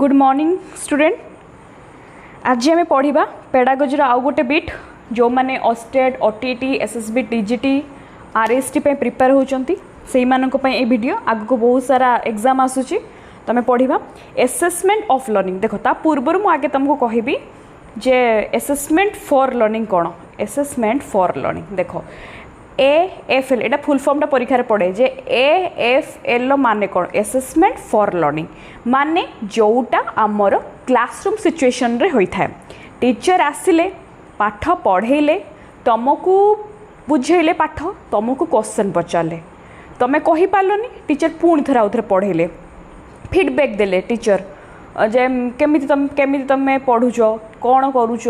Good morning student. आज आम पढ़ा पेडागोजी आउ गोटे बिट जो मैंने ऑस्टेट OTT SSB TGT RST prepare होती से वीडियो आग को बहुत सारा एग्जाम आसूची तो आम पढ़ा एसेसमेंट ऑफ लर्निंग। देख ता पूर्वर मु आगे तुमको कहबी जे एसेसमेंट फॉर लर्निंग कौन। एसेसमेंट फॉर लर्निंग देख AFL एटा फुल फॉर्मटा परीक्षा पड़े जे AFL माने कौन एसेसमेंट फॉर लर्निंग माने जोटा आमर क्लासरूम सिचुएशन रे होई थाए। टीचर आसिले पाठ पढ़ेले तुमको बुझेले पाठ तुमको क्वेश्चन पचारे तुम कहि पारलनी टीचर पुणी थर आउ थे पढ़ेले फीडबैक देले टीचर जे केमिति तुम पढ़ुच कौन करुच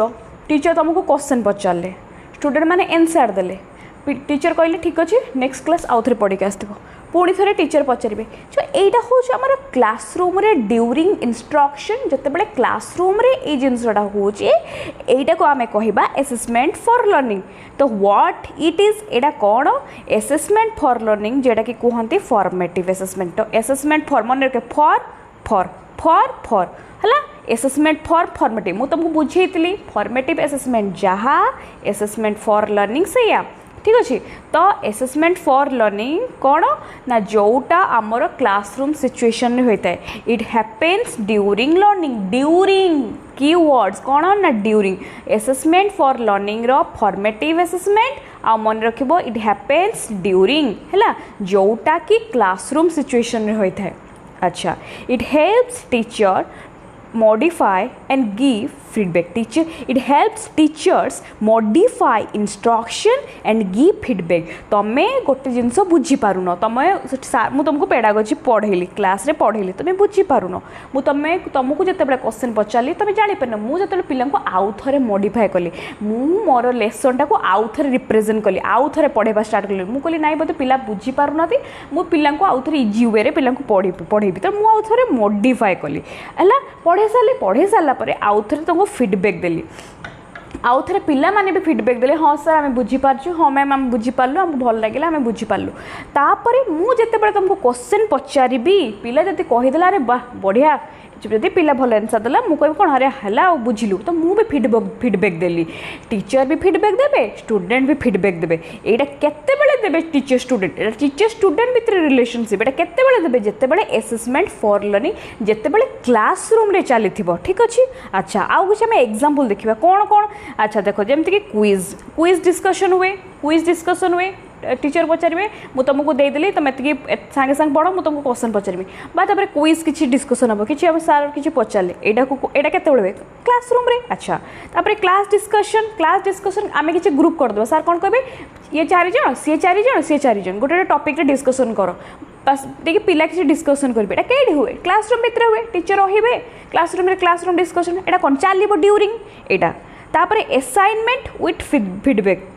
टीचर तुमको क्वेश्चन पचारे स्टूडेंट माने आंसर देले टीचर कहले ठीक अच्छे नेक्स्ट क्लास आउ थे पढ़ी आसो पुणी थे टीचर पचारे जो यहाँ हूँ आम क्लासरूम रे ड्यूरिंग इंस्ट्रक्शन जितेबाला क्लासरूम रे ये जिनसा हूँ यहीटा को आम कह एसेसमेंट फॉर लर्निंग। तो व्हाट इट इज एटा कौन एसेसमेंट फॉर लर्निंग जेटा कि कहते फॉर्मेटिव एसेसमेंट। तो एसेसमेंट फॉर मन रखे फॉर फॉर फॉर फॉर है एसेसमेंट फॉर फॉर्मेटिव मुझे तुमको बुझे फॉर्मेटिव एसेसमेंट जहाँ एसेसमेंट फॉर लर्निंग से या ठीक अच्छे। तो एसेसमेंट फॉर लर्निंग कौन ना जोटा आमर क्लासरूम सिचुएशन होता है it happens during learning. During keywords कौन ना ड्यूरिंग एसेसमेंट फॉर लर्निंग रो फॉर्मेटिव एसेसमेंट आ मन रखिबो इट हैपेन्स ड्यूरिंग है जोटा कि क्लासरूम सिचुएशन होता है। अच्छा it helps teacher modify and give feedback teacher it helps teachers modify instruction and give feedback। तमे गोटे जिनस बुझी पारुन तुम तुमको पेडागोजी पढ़ेली क्लास रे पढ़ेली तुम बुझी पारुन तुमको जिते क्वेश्चन पचारि तुम जापर मुझे पिला आउ थे मॉडिफाई कली मोर लेसन टाक आउ थे रिप्रेजेंट कली आउ थे पढ़ेबा स्टार्ट कली मुझे कहली नाई बोधे पिला बुझी पारुना मु पिला आउ थे इजी वे पिला पढ़ेबी तो मुझे आउ थे मॉडिफाई कली है पढ़े सारा पर आउ थे तुमको फीडबैक देली आउ थे पिला माने भी फीडबैक देले हाँ सर आम बुझीपारछु हाँ मैम आम बुझीपारू आम भल लगे आम बुझीपारू तापर मुझे तुमको क्वेश्चन पचारि पिला जब कहीदेला अरे वाह बढ़िया जब पिला भल आंसर देला मुझे कह कौन अरे है बुझिलु तो मुझे फीडबैक देली टीचर भी फीडबैक देबे स्टूडेंट भी फीडबैक देबे। एटा केते बेले देबे टीचर स्टूडेंट एटा टीचर स्टूडेंट भितर रिलेशनशिप एटा केते बेले देबे जेते बेले एसेसमेंट फॉर लर्निंग जेते बेले क्लासरूम रे चलीथिबो ठीक अछि। अच्छा आउ कुछ हम एग्जांपल देखिबा कौन कौन। अच्छा देखो जेमति कि क्विज डिस्कशन हुए टीचर पचारे मुझे तुमको देदेली तुम एति सांगे सांगे पढ़ मुझे तुमको क्वेश्चन पचारि बापर क्विज किसी डिस्कसन हम कि सार किसी पचारे यहाँ के क्लासरूम रे। अच्छा तापर क्लास डिस्कशन आम कि ग्रुप करदे सार कौन कहे ये 4 जन सी 4 जन सी 4 जन गोटे टॉपिक रे डिस्कसन कर बस देखिए पिला किसी डिस्कसन करेंगे यहाँ कहीं हुए क्लासरूम भितर हुए टीचर रे क्लासरूम डिस्कसन यहाँ कौन चलो ड्यूरिंग यहाँ तापर assignment with feedback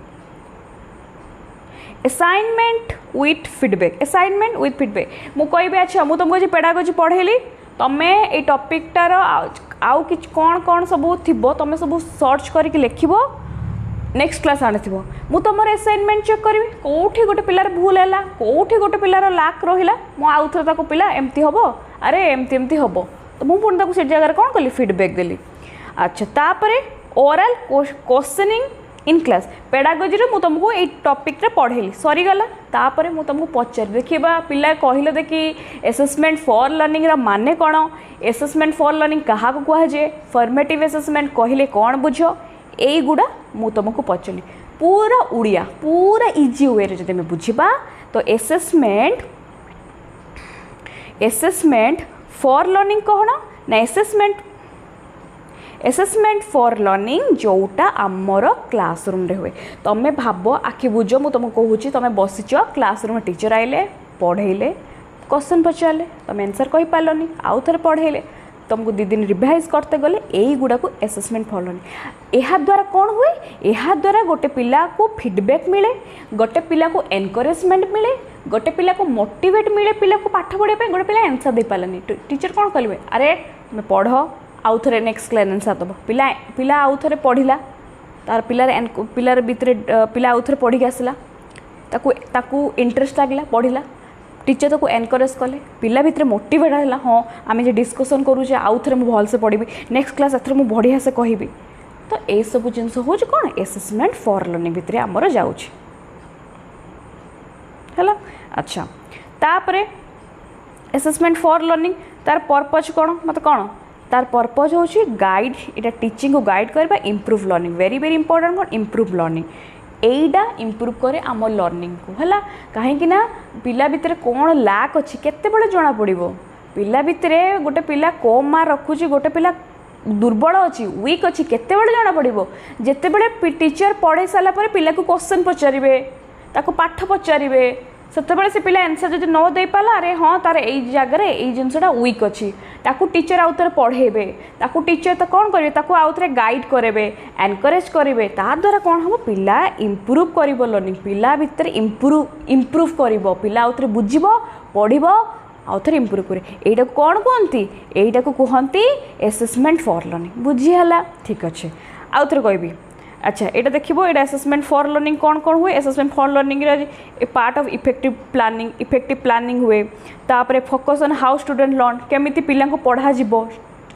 assignment with feedback मुझे कह अच्छा मुझे तुमको जो पेडागोजी पढ़ेली तुम्हें ये टॉपिकटार आउ कि कौन कौन सब थी तुम सब सर्च करके लिखब नेक्स्ट क्लास आनी मुझे तुम असाइनमेंट चेक करी कौटी गोटे पिलार भूल है कौटी गोटे पिलार लाक रहा मु आउ थे पिला एमती हम अरे एमती हम तो मुझे से जगह कौन कली फीडबैक देली। अच्छा तापर oral questioning in class pedagogy रे मु तुमको ये टॉपिक रे पढ़ेली सरीगला तापर मु तुमको पचार देखिबा पिला कहले देखि एसेसमेंट फॉर लर्निंग रा माने कौन एसेसमेंट फॉर लर्निंग क्या कह जाए फॉर्मेटिव एसेसमेंट कहले कौन बुझ यही गुड़ा मु तुमको पचारि पूरा उड़िया पूरा इजी वे रे जदि मैं बुझिबा तो एसेसमेंट फॉर लर्निंग कौन ना एसेसमेंट फॉर लर्निंग जोटा आमर क्लासरूम रे हुए तुम्हें भाव आखि बुझ मुझे तुमको कहूँ तुम बसीच क्लासरूम टीचर आइले पढ़ेले क्वेश्चन पचारे तुम आंसर कही पारलनी आउ थे पढ़ेले तुमको 2 दिन रिवाइज करते गले यही गुड़ा को एसेसमेंट फॉर लर्निंग। यहाँ द्वारा कौन हुए यहाँ द्वारा गोटे पिला को फीडबैक मिले गोटे पिला को एनकरेजमेंट मिले गोटे पिला को मोटिवेट मिले पिला को पाठ पढ़ाई गोटे पिला आंसर दे पारानी टीचर कौन करेंगे अरे तुम्हें पढ़ आउ थे नेक्स्ट क्लास आंसर दब पिला आउ थे पढ़ला तार पिलार भितर पिला आउ थे पढ़ी आसला ताकू इंटरेस्ट लगला पढ़ला टीचर ताको एनकरेज कले पिला भितर मोटिवेट है हाँ आम जो डिस्कसन करूचे आउ थे मुझे भलसे पढ़ी नेक्स्ट क्लास एथर मुझे बढ़िया से कहबी तो ये सब जिनस हूँ कौन असेसमेंट फॉर लर्निंग भितर आमर जाऊँगी है। अच्छा तापर असेसमेंट फॉर लर्निंग तार पर्पज कौन मत कौन तार पर्पज हूँ गाइड यहाँ टीचिंग को गाइड करवा improve learning very very important कौन इम्प्रूव लर्निंग एटा इम्प्रूव करे आम लर्निंग को है कहीं पिला भितर कौन लैक अच्छी केते बड़े जना पड़ो पिला भितर गोटे पिला कम मार्क रखुची गोटे पिला दुर्बल अच्छी वीक अच्छी केते बड़े जना पड़ो जिते बड़े टीचर पढ़े सारा पर पिला को क्वेश्चन पचारे ताको पाठ पचारे सेतबेले से पिला आंसर जब न दे पाला अरे हाँ तार यही जगह ये जिनसा वीक अच्छी ताकू टीचर आउ थे पढ़ेबे ताकू टीचर तो कौन करेंगे ताकू आउ थे गाइड करेंगे एनकरेज करेंगे ता द्वारा कौन हम पिला इम्प्रूव कर लर्निंग पिला भितर इम्प्रूव कर पिला आउ थे बुझ पढ़ आउ थे इम्प्रूव करे यहीटा कौन कहती यहीटा को कहती असेसमेंट फॉर लर्निंग बुझीगला ठीक अच्छे आउ थे कहबी। अच्छा यहाँ देखो ये असेसमेंट फॉर लर्निंग कौन कौन हुए assessment for learning A part of effective planning हुए तापर focus on how student learn केमिति पिला को पढ़ा जीवो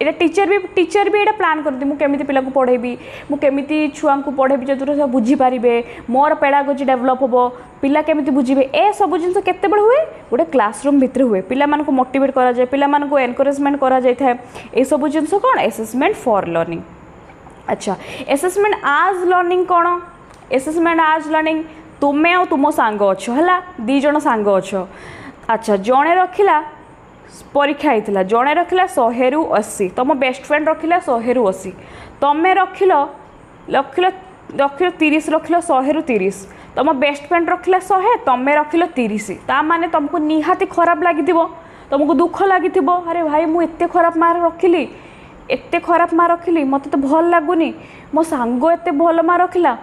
ये टीचर भी ये प्लान करती मुझे केमिति पिला को पढ़ेबी मुझे छुआ को पढ़ेबी जो सब बुझीपारे मोर पेडागोजी डेवलप हम पिला केमिति बुझे ए सब जिन केते हुए गोटे क्लासरूम भितर हुए पिला को मोटिवेट करा जाए पिला को एनकरेजमेंट करा जाए ये सब जिन कौन असेसमेंट फॉर लर्निंग। अच्छा असेसमेंट आज लर्निंग कौन असेसमेंट आज लर्निंग तुम्हें आ तुम सांग अच्छ है दी जन सांग अच्छ अच्छा जड़े रखिला परीक्षा होता जड़े रखिला 100 रु 80 तुम बेस्ट फ्रेंड रखिला 100 रु 80 तुम्हें रखिल 30 रखिल 100 रु 30 तुम बेस्ट फ्रेंड रखिला 100 तुम्हें रखिल 30 ता माने तुमको निहाती खराब लगी तुमको दुख लगी अरे भाई मुझे खराब मार्क रखिली एते खराब मार्क रखिली मत तो भल लगुनि मो सांग एते भल मार्क रखिला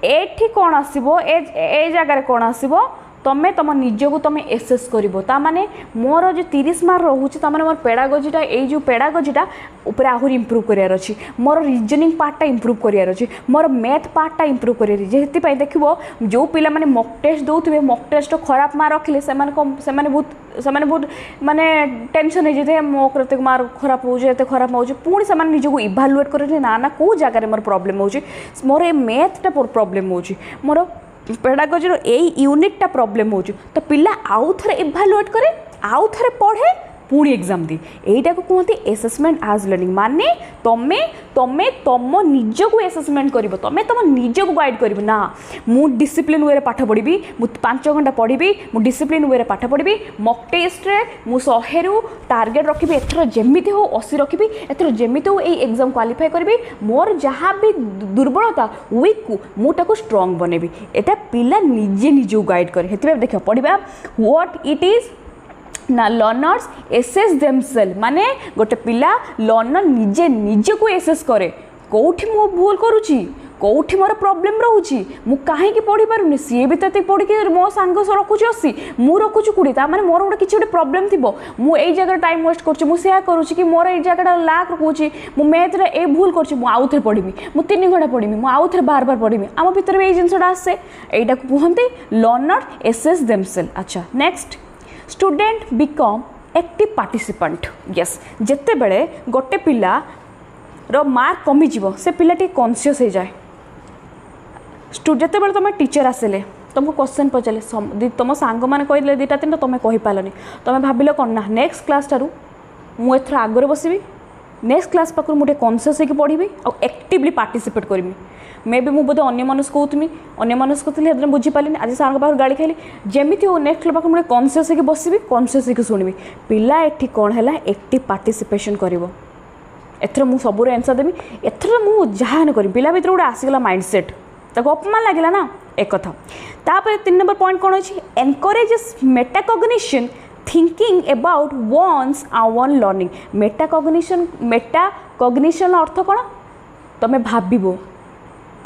एठी कौन आसीबो ए जगह कौन आसीबो तमें तुम निजको तुम एसेस कर माने मोर जो 30 मार्क रोचे ताने मोर पेडागोजीटा ये जो पेडागोजीटा ऊपर आहरी इम्प्रूव करार अच्छी मोर रिजनिंग पार्टा इम्प्रूव करार अच्छी मोर मैथ पार्टा इम्प्रूव करार जेपाई देखो जो पिला माने मॉक टेस्ट दौथे मॉक टेस्ट खराब मार्क रखिले से बहुत माने टेंशन हो मो एत मार्क खराब हो खराब हो पुणी से निजको इभालुएट करें ना कौ जगह मोर प्रॉब्लम हो मोर ए मैथटा प्रॉब्लम हो मोर पेडागोजी यही यूनिटा प्रॉब्लम हो तो पिला आउ थे इभालुएट करे आउ थे पढ़े पुणी एग्जाम दी यहीटा को कहते असेसमेंट आज लर्निंग माने तुम निजको असेसमेंट कर तुम निजको गाइड कर ना मु डिसिप्लिन वे पाठ पढ़ी मु 5 घंटा पढ़ी मु डिसिप्लिन वे पाठ पढ़ी मॉक टेस्ट रे मु 100 रु टार्गेट रखी एथर जमी हो 80 रखी एथर जमी हो ये एग्जाम क्वालिफाई करी मोर जहाँ भी दुर्बलता वीक को मुझे स्ट्रंग बनैबी एटा पिला निजे निजको गाइड करे देख पढ़ा व्हाट इट इज ना लर्नर्स एसेस देमसेल्फ माने गोटे पिला लर्नर निजे निजे को एसेस करे कौटी मु भूल करुची कौटी मोर प्रॉब्लम रोची मु कहीं पढ़ी पारुनी सी भी तो पढ़ी मो सांग रखुची 80 मु रखुची 20 तार मोर गोटे किसी गोटे प्रॉब्लम थी मु एई जगह टाइम वेस्ट करुची मु सेया करुची कि मोर एई जगह लाक रखुची मु मैथ रे ए भूल करुची मु आउ थे पढ़ी मु 3 घंटा पढ़ी मु आउ थे बार बार पढ़ी आम भीतर ये जिनसा आसे एटा को कहते लर्नर एसेस देमसेल्फ। अच्छा next student become active participant yes जिते बड़े गोटे पिला रो मार्क कमी जीवो से पिलाटी कॉन्शियस हो जाए जिते बड़े तुम टीचर आसिले तुमको क्वेश्चन पचारे तुम सांग मैंने कहले 2-3 तुम कही पारनी तुम भाविल कौन ना नेक्स्ट क्लास ठारू मुझे आगे बसबी नेक्स्ट क्लास पाखु मुझे कॉन्शियस होकर पढ़ी और एक्टिवली पार्टिसिपेट करी मे भी मुझे अन्य मनस कहूँ अन्य मनस कहते बुझीपारे आज सार पाख गाड़ी खाली जमी हो नेक्स्ट पाख मुझे कॉन्शियस होकर बसबी कॉन्शियस होकर शुणबी पिला एठी कौन है एक्टिव पार्टिसिपेशन कर एथर मु सबूर आंसर देवी एथर मु जहाँ करी पिला भर गोटे आसीगला माइंडसेट ताको अपमान लगे ना एक कथा तापर 3 नंबर पॉइंट कौन अच्छी encourages metacognition thinking about one's our learning metacognition अर्थ कौन तुम्हें भाव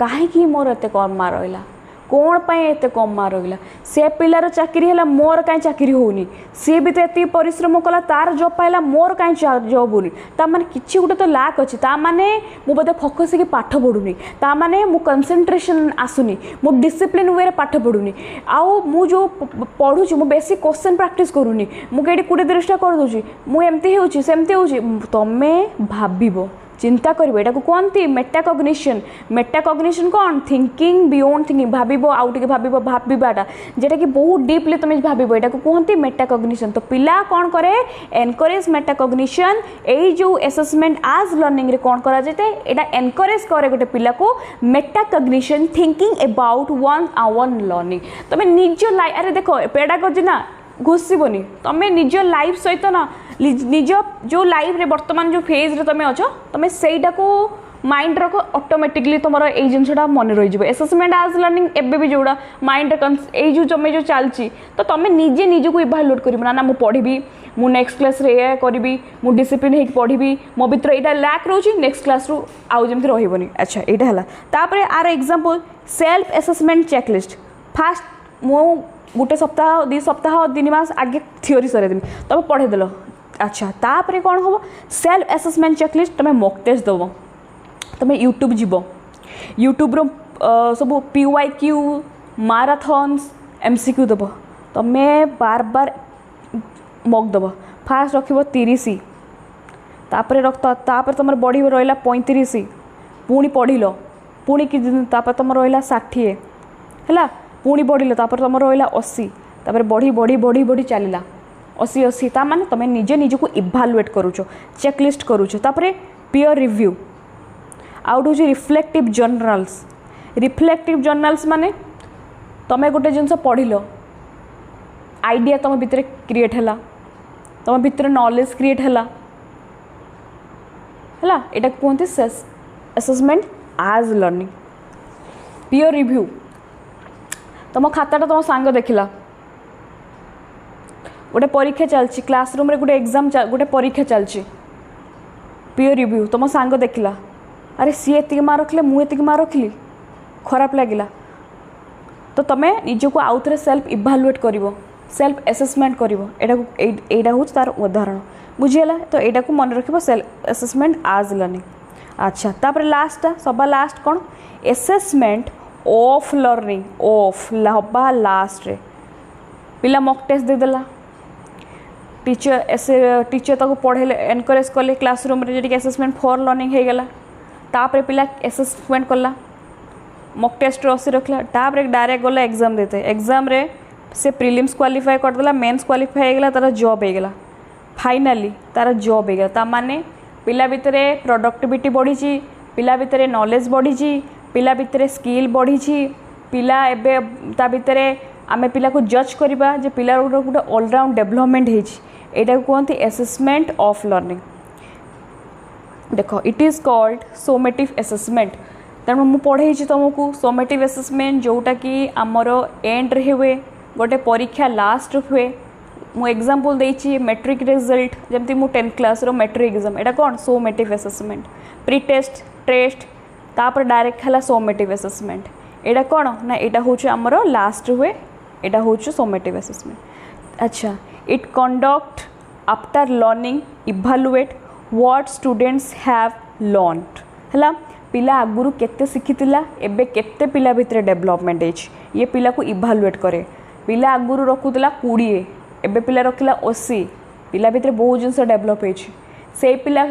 कहीं मोर एत कम मार्क रहा कौन पाई एते कम मार्क रहिला से पिलार चाकरी है मोर कहीं चाकरी होनी सी भी तो ये परिश्रम कला तार जॉब पाइला मोर कहीं जॉब होनी ताने किसी गोटे तो लाक अच्छी ताने मु बोधे फोकस की पाठ पढ़ुनी ताने मु कंसंट्रेशन आसुनी मु डिसिप्लिन वे पाठ पढ़ुनी आउ मु जो पढ़ुची मु बेसी क्वेश्चन प्रैक्टिस करूनी मु कहीं 20-30टा कर दूची मु एमती होची सेमती होची तमे भाबिबो चिंता करिवो एटा को कोनती मेटाकॉग्निशन कौन थिंकिंग बियॉन्ड थिंकिंग भाबिबो आउ टिके भाबिबाटा जेटा कि बहुत डीपली तुम भाबिबो एटा को कोनती मेटाकॉग्निशन तो पिला कौन करे एनकरेज मेटाकॉग्निशन ए जो असेसमेंट आज लर्निंग रे कौन करा जेते एटा एनकरेज करे गोटे पिला को metacognition thinking about one hour learning तुम निज लाइफ अरे देखो पेडागोजी ना घुसबनी तुम निज लाइफ सहित ना निज जो लाइफ रे वर्तमान जो फेज रे तुम अच्छ तुम सेटा को माइंड रख ऑटोमेटिकली तुम ये जिनसा मन रही एसेसमेंट आज लर्निंग एबे भी जोड़ा माइंड जो तुम जो चलती तो तुम निजे निजक इभालुएट कर ना मुझे पढ़ी मु नेक्स्ट क्लास रे या करी मु डिसिप्लिन होकर पढ़ी मो भर यहाँ लैक रोचे नेक्स्ट क्लास रू आउ जमी रही अच्छा यहाँ है तापर आर example self assessment checklist first मु गोटे सप्ताह 2 सप्ताह 3 मास आगे थ्योरी सरेदेमी तुम पढ़ेदेल अच्छा तापर कौन हम सेल्फ एसेसमेंट चेकलिस्ट तुम मॉक टेस्ट दब तुम यूट्यूब जीव यूट्यूब सब PYQ माराथन्स MCQ दब तुम बार बार मॉक दब फास्ट रख 30 तापर तापर तुम बढ़ी रहा 35 पुणी पढ़िल पुणी कि तुम रहा 60 है पुणी बढ़िल तापर तुम रहा 80 तापर बढ़ी बढ़ी बढ़ी बढ़ी चलला 80 ता माने तुम निजे निजक इभालुएट करूच चेकलिस्ट करूच तापर पीयर रिव्यू आउट हूँ रिफ्लेक्टिव जर्नल्स माने तुम गोटे जिनस पढ़िल आइडिया तुम भितर क्रिएट है तुम भितर नॉलेज क्रिएट है एटा कहते असेसमेंट आज लर्निंग पीयर रिव्यू तुम खाताटा तुम सांग देखला गोटे परीक्षा चलची क्लासरूम रे गोटे एग्जाम गोटे परीक्षा चलची पीयर रिव्यू तुम सांग देखला अरे सी एतिक मार्क रखले मु एतिक मार्क रखली खराब लगिला तो तुम निजक आउ थे सेल्फ इभालुएट करिवो सेल्फ एसेसमेंट करिवो एटा हूँ तार उदाहरण बुझीगला तो यहाँ को मन रखिबो सेल्फ एसेसमेंट आज लर्निंग अच्छा तापर लास्टा सभा लास्ट कौन एसेसमेंट ऑफ लर्निंग ऑफ हवा लास्ट रे पिला मॉक टेस्ट देदेला टीचर ताको पढ़े एनकरेज कले क्लासरूम रे जे एसेसमेंट फॉर लर्निंग हो गला तापर पिला एसेसमेंट कला मॉक टेस्ट 80 रखला तापर डायरेक्ट गला एग्जाम देते एग्जाम रे से प्रीलिम्स क्वालिफाई करदेला मेंस क्वालिफाई हो गला तार जॉब हो गला फाइनाली तार जॉब हो गला ता माने पिला भितरे प्रोडक्टिविटी बढ़ी पिला भितरे नॉलेज बढ़ी पिला भितरे स्किल बढ़ी पिला एबे ता भितरे आमे पिला को जज करबा जे पिला गोटे ऑलराउंड डेवलपमेंट होटा कहते असेसमेंट ऑफ लर्निंग देखो it is called summative assessment तेणु मु पढ़े तुमको सोमेटिव असेसमेंट जोटा कि आमर एंड रे हुए गोटे परीक्षा लास्ट हुए मु एग्जांपल देछि मैट्रिक रिजल्ट जमती मु 10th क्लास रो मैट्रिक एग्जाम एटा कौन summative assessment pre test test तापर डायरेक्ट है सोमेटिव असेसमेंट एटा कौन ना एटा हूँ आमर लास्ट हुए एटा हूँ सोमेटिव असेसमेंट अच्छा it conduct after learning evaluate what students have learned है पिला आगुरु केते शिखितिला एबे केते पिला भितर डेवलपमेंट ये पिला को इभालुएट करे पिला आगुरु रखुतला 20 एबे पिला रखिला 80 पिला भितर बहुत जिनस डेवलप से पिला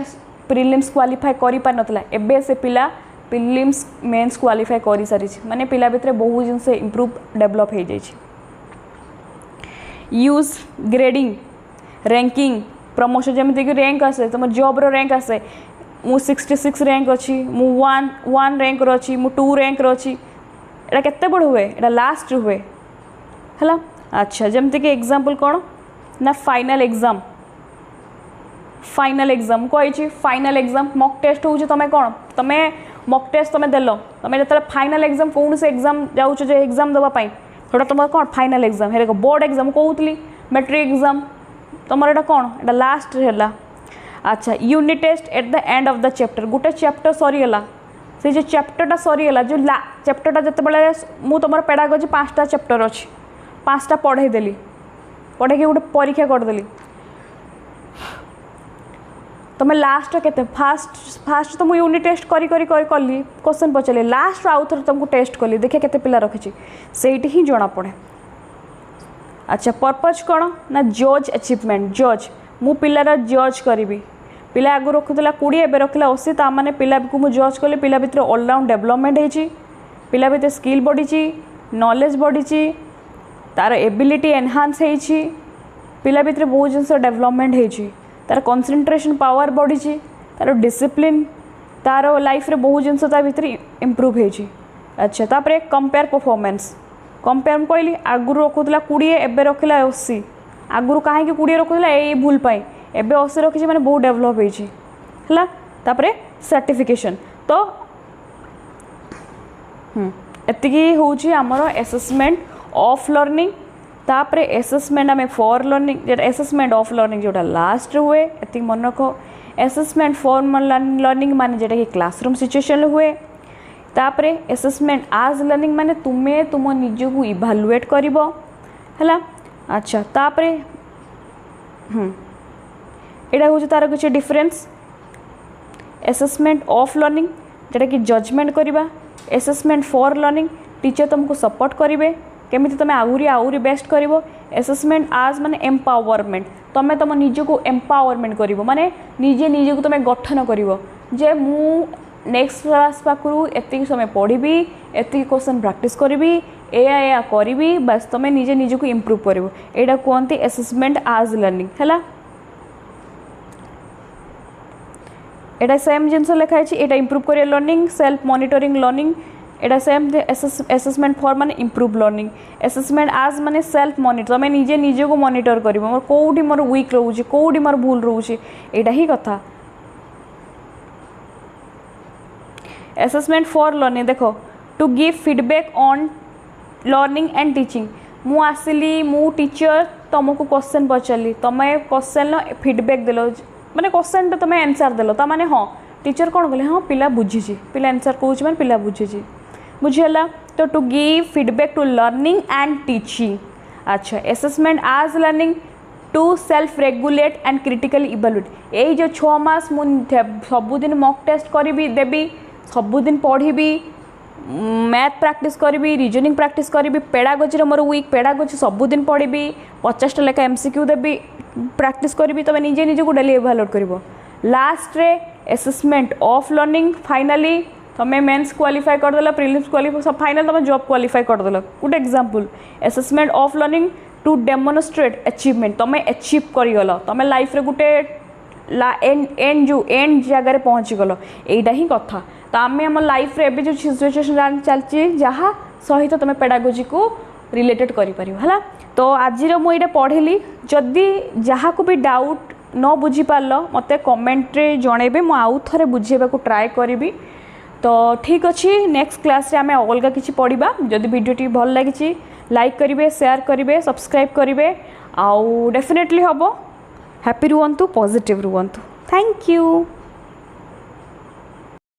प्रीलिम्स क्वालिफाई करि पार नतला एबे से पिला प्रीलिम्स मेंस क्वालिफाई करि सारी माने पिला भितर बहुत जिनस इम्प्रूव डेवलप हो जाइए यूज ग्रेडिंग रैंकिंग प्रमोशन जमीक रैंक आसे तुम जॉब रो रैंक आसे मु 66 रैंक अच्छी मु 1 रैंक अच्छी मु 2 रैंक अच्छी एटा केते बड़ हुए एटा लास्ट हुए है अच्छा जमती कि एग्जांपल कौन ना फाइनल एग्जाम कही फाइनल एग्जाम मॉक टेस्ट हो तुम कौन तुम मॉक टेस्ट तुम देल तुम जो फाइनल एग्जाम कौन से एग्जाम जाऊँ जो एग्जाम देवाई थोड़ा तुम कौन फाइनल एग्जाम है बोर्ड एग्जाम कहूली मैट्रिक एग्जाम तुम एटा कौन एटा लास्ट है अच्छा unit test at the end of the chapter गोटे चैप्टर सरीगला से जो चैप्टरटा सरीगला जो चैप्टरटा जिते मु तुम पेडागोजी 5टा चैप्टर अच्छी 5टा पढ़ेदेली पढ़े गोटे परीक्षा करदेली तुम लास्ट के फास्ट तो मुझे यूनिट टेस्ट कली क्वेश्चन पचारे लास्ट आउ थे तुमको टेस्ट कली देखिए केते पिला रखी से ही जना पड़े। अच्छा पर्पज कौन ना जज अचिवमेंट जज मु पिलार जज करी पिला आगु रखुला 20 एवं रखला 80 ता माने पिला को मु जज कली पिला भितर ऑलराउंड डेवलपमेंट होती पिला भितर स्किल बढ़ी नॉलेज बढ़ी तार एबिलिटी एनहांस होती पिला भितर बहुत जिनस डेवलपमेंट होती तार कंसंट्रेशन पावर बढ़ी तार डिसिप्लिन तार लाइफ रे बहुत जिनस भितर इम्प्रूव होती। अच्छा तापर कंपेयर परफॉर्मेंस कंपेयर कहली आगु रखुला 20 एवं रखला 80 आगु कहीं 20 रखुला ये भूल पाई एबे 80 रखी मैंने बहुत डेभलप होता तापर सर्टिफिकेशन तो एतिकी होची आमर एसेसमेंट ऑफ लर्निंग तापर एसेसमेंट आम फॉर लर्निंग जो एसेसमेंट ऑफ लर्निंग जोटा लास्ट हुए एति मन रख एसेसमेंट फॉर लर्निंग माने जेटा कि क्लासरूम सिचुएशन हुए तापर एसेसमेंट आज लर्निंग माने तुम्हें तुम निज को इभालुएट करिवो हला। अच्छा तापर एटा हूँ तार किसी डिफरेंस एसेसमेंट ऑफ लर्निंग जेटा कि जजमेंट करवा एसेसमेंट फॉर लर्निंग टीचर तुमको सपोर्ट करेंगे केमी तुम आहरी बेस्ट कर एसेसमेंट आज माने एम्पावरमेंट तुम तुम निज को एम्पावरमेंट कर माने निजे निजे को तुम गठन कर जे मु नेक्स्ट क्लास पाखु एति समय पढ़ी एति क्वेश्चन प्रैक्टिस करी या करी बस तुम निजे निज को इम्प्रूव कर यहाँ कहते एसेसमेंट आज लर्निंग है। एटा सेम जिनस लिखाई एटा इम्प्रूव कर learning self monitoring learning Etah same assessment for माने इम्प्रूव लर्निंग एसेसमेंट आज माने सेल्फ मॉनिटर तुम निजे निजे को मॉनिटर कर मोर कौटी मोर वीक रोचे कौटी मोर भूल रोचे एटा ही कथा। एसेसमेंट फॉर लर्निंग देखो to give feedback on learning and teaching मु आसिली मु टीचर तुमको क्वेश्चन पचारि तुम क्वेश्चन फीडबैक देल माने क्वेश्चन तुम आंसर देल तो माने हाँ टीचर कौन कले हाँ पिला बुझी पिला आंसर कौच मैंने पिला बुझी बुझीगला तो to give feedback to learning and teaching. अच्छा assessment as learning to self regulate and critical evaluate यही जो 6 मास मुझे सबुदिन मॉक टेस्ट करी देवी सबुदिन पढ़ी मैथ प्रैक्टिस करी रीजनिंग प्रैक्टिस करी पेडागोजी मोर वीक पेडागोजी सबुदिन पढ़ी 50टा लेखा एमसीक्यू देवी प्रैक्टिस करी तुम निजे निजे को डेली इवैल्यूएट कर लास्ट रे एसेसमेंट ऑफ लर्निंग फाइनाली तुम्हें मेंस क्वालिफाई करदेल प्रिलिम्स क्वालिफाई सब फाइनल तुम जॉब क्वालिफाई करदेल good example assessment of learning to demonstrate achievement तुम्हें अचीव करगल तुम लाइफ रे गुटे एंड जो एंड जगह पहुँची गल यहीटा ही कथा तो आम आम लाइफ रे जो सिचुएशन चलती जहाँ सहित तुम पेडागोजी को रिलेटेड है तो आज मुझे पढ़ी जदि जहाँ को भी डाउट न बुझी पार मत कमेंट रे जनइबे मु आउ थे बुझेबा को ट्राए करी तो ठीक अच्छे नेक्स्ट क्लास रे आमे अलग किसी पढ़ा जदि वीडियोटी भल लगी लाइक करेंगे शेयर करेंगे सब्सक्राइब करेंगे आउ डेफिनेटली हम हैप्पी रुहतु पॉजिटिव रुहतु थैंक यू।